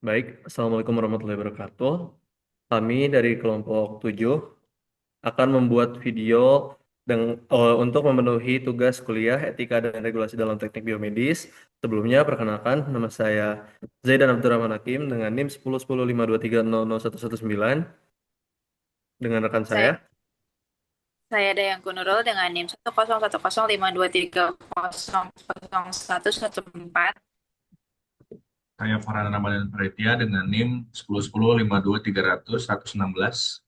Baik, Assalamualaikum warahmatullahi wabarakatuh. Kami dari kelompok 7 akan membuat video untuk memenuhi tugas kuliah etika dan regulasi dalam teknik biomedis. Sebelumnya, perkenalkan, nama saya Zaidan Abdurrahman Hakim dengan NIM 101052300119 dengan rekan Saya, saya. saya Dayangku Nurul dengan NIM 1010523001114. Saya Farhan Ramadan Prasetya dengan NIM 101052300116.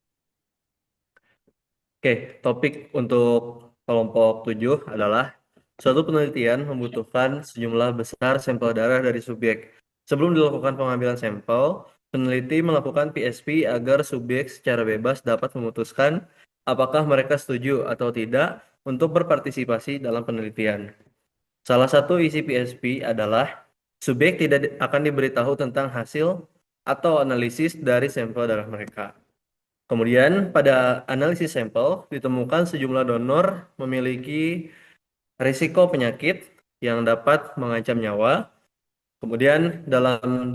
Oke, topik untuk kelompok 7 adalah suatu penelitian membutuhkan sejumlah besar sampel darah dari subjek. Sebelum dilakukan pengambilan sampel, peneliti melakukan PSP agar subjek secara bebas dapat memutuskan apakah mereka setuju atau tidak untuk berpartisipasi dalam penelitian. Salah satu isi PSP adalah subjek tidak akan diberitahu tentang hasil atau analisis dari sampel darah mereka. Kemudian, pada analisis sampel ditemukan sejumlah donor memiliki risiko penyakit yang dapat mengancam nyawa. Kemudian, dalam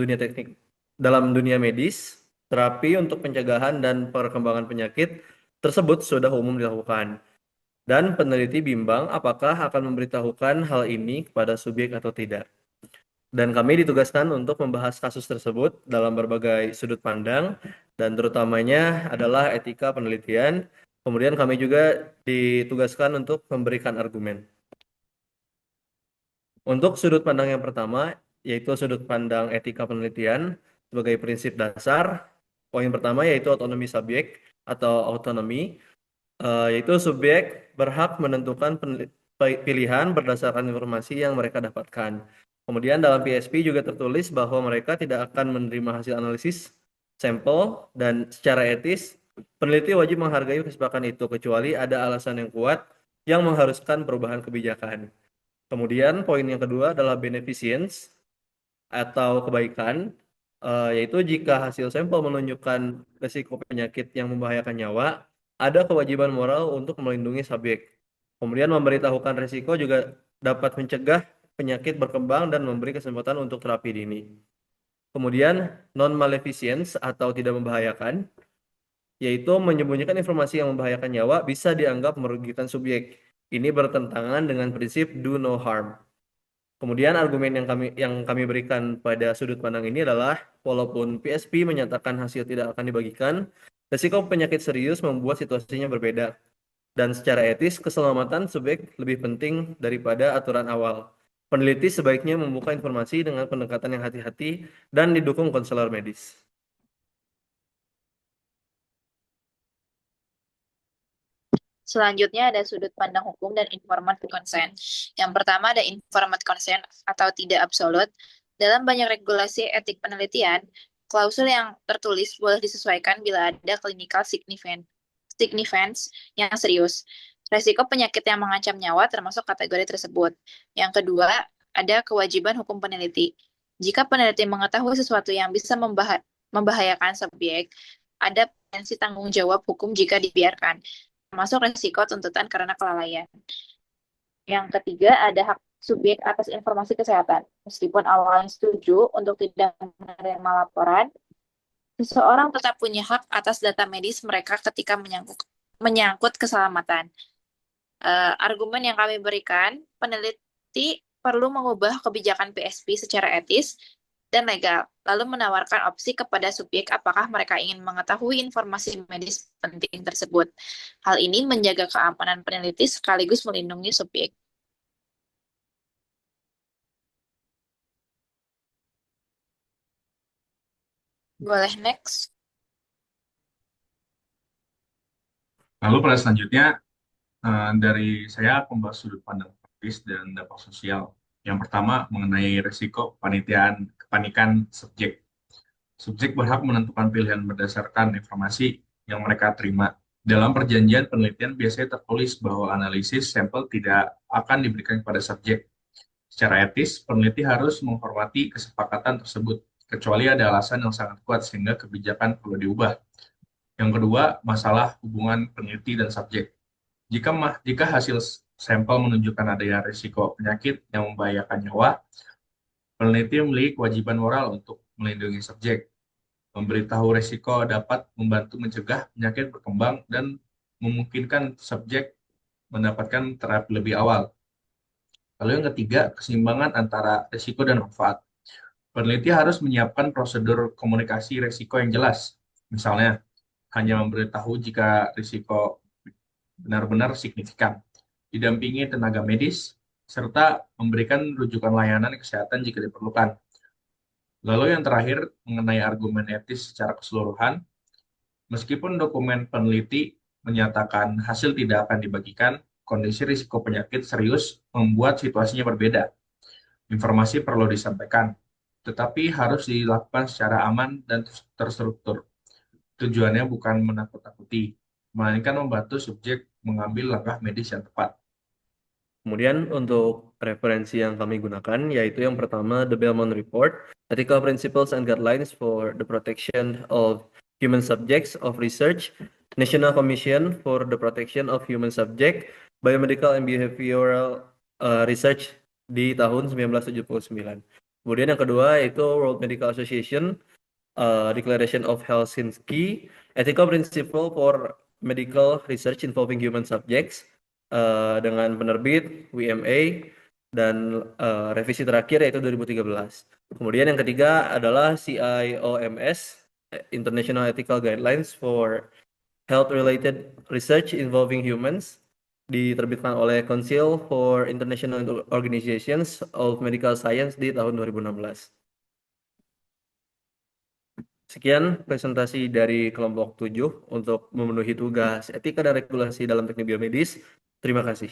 dunia medis, terapi untuk pencegahan dan perkembangan penyakit tersebut sudah umum dilakukan. Dan peneliti bimbang apakah akan memberitahukan hal ini kepada subjek atau tidak. Dan kami ditugaskan untuk membahas kasus tersebut dalam berbagai sudut pandang, dan terutamanya adalah etika penelitian. Kemudian kami juga ditugaskan untuk memberikan argumen. Untuk sudut pandang yang pertama, yaitu sudut pandang etika penelitian sebagai prinsip dasar. Poin pertama yaitu otonomi subjek atau autonomi, yaitu subjek berhak menentukan pilihan berdasarkan informasi yang mereka dapatkan. Kemudian dalam PSP juga tertulis bahwa mereka tidak akan menerima hasil analisis sampel dan secara etis peneliti wajib menghargai kesepakatan itu kecuali ada alasan yang kuat yang mengharuskan perubahan kebijakan. Kemudian poin yang kedua adalah beneficence atau kebaikan, yaitu jika hasil sampel menunjukkan risiko penyakit yang membahayakan nyawa, ada kewajiban moral untuk melindungi subjek. Kemudian memberitahukan risiko juga dapat mencegah penyakit berkembang dan memberi kesempatan untuk terapi dini. Kemudian non-maleficence atau tidak membahayakan, yaitu menyembunyikan informasi yang membahayakan nyawa bisa dianggap merugikan subjek. Ini bertentangan dengan prinsip do no harm. Kemudian argumen yang kami berikan pada sudut pandang ini adalah walaupun PSP menyatakan hasil tidak akan dibagikan, risiko penyakit serius membuat situasinya berbeda. Dan secara etis, keselamatan subjek lebih penting daripada aturan awal. Peneliti sebaiknya membuka informasi dengan pendekatan yang hati-hati dan didukung konselor medis. Selanjutnya ada sudut pandang hukum dan informed consent. Yang pertama ada informed consent atau tidak absolut. Dalam banyak regulasi etik penelitian, klausul yang tertulis boleh disesuaikan bila ada clinical significance yang serius. Resiko penyakit yang mengancam nyawa termasuk kategori tersebut. Yang kedua, ada kewajiban hukum peneliti. Jika peneliti mengetahui sesuatu yang bisa membahayakan subjek, ada potensi tanggung jawab hukum jika dibiarkan, termasuk resiko tuntutan karena kelalaian. Yang ketiga, ada hak subjek atas informasi kesehatan. Meskipun awalnya setuju untuk tidak menerima laporan, seseorang tetap punya hak atas data medis mereka ketika menyangkut keselamatan. Argumen yang kami berikan, peneliti perlu mengubah kebijakan PSP secara etis dan legal, lalu menawarkan opsi kepada subjek apakah mereka ingin mengetahui informasi medis penting tersebut. Hal ini menjaga keamanan peneliti sekaligus melindungi subjek. Boleh next? Lalu pada selanjutnya dari saya membahas sudut pandang praktis dan dampak sosial. Yang pertama mengenai risiko kepanikan subjek. Subjek berhak menentukan pilihan berdasarkan informasi yang mereka terima. Dalam perjanjian penelitian biasanya tertulis bahwa analisis sampel tidak akan diberikan kepada subjek. Secara etis, peneliti harus menghormati kesepakatan tersebut, kecuali ada alasan yang sangat kuat sehingga kebijakan perlu diubah. Yang kedua, masalah hubungan peneliti dan subjek. Jika hasil sampel menunjukkan adanya risiko penyakit yang membahayakan nyawa, peneliti memiliki kewajiban moral untuk melindungi subjek. Memberitahu resiko dapat membantu mencegah penyakit berkembang dan memungkinkan subjek mendapatkan terapi lebih awal. Lalu yang ketiga, keseimbangan antara resiko dan manfaat. Peneliti harus menyiapkan prosedur komunikasi resiko yang jelas. Misalnya, hanya memberitahu jika risiko benar-benar signifikan, didampingi tenaga medis, serta memberikan rujukan layanan kesehatan jika diperlukan. Lalu yang terakhir, mengenai argumen etis secara keseluruhan, meskipun dokumen peneliti menyatakan hasil tidak akan dibagikan, kondisi risiko penyakit serius membuat situasinya berbeda. Informasi perlu disampaikan, tetapi harus dilakukan secara aman dan terstruktur. Tujuannya bukan menakut-nakuti, melainkan membantu subjek mengambil langkah medis yang tepat. Kemudian untuk referensi yang kami gunakan yaitu yang pertama The Bellman Report, Ethical Principles and Guidelines for the Protection of Human Subjects of Research, National Commission for the Protection of Human Subject, Biomedical and Behavioral Research di tahun 1979. Kemudian yang kedua yaitu World Medical Association, Declaration of Helsinki, Ethical Principle for Medical Research Involving Human Subjects, dengan penerbit WMA, dan revisi terakhir yaitu 2013. Kemudian yang ketiga adalah CIOMS, International Ethical Guidelines for Health-Related Research Involving Humans, diterbitkan oleh Council for International Organizations of Medical Science di tahun 2016. Sekian presentasi dari kelompok 7 untuk memenuhi tugas etika dan regulasi dalam teknik biomedis. Terima kasih.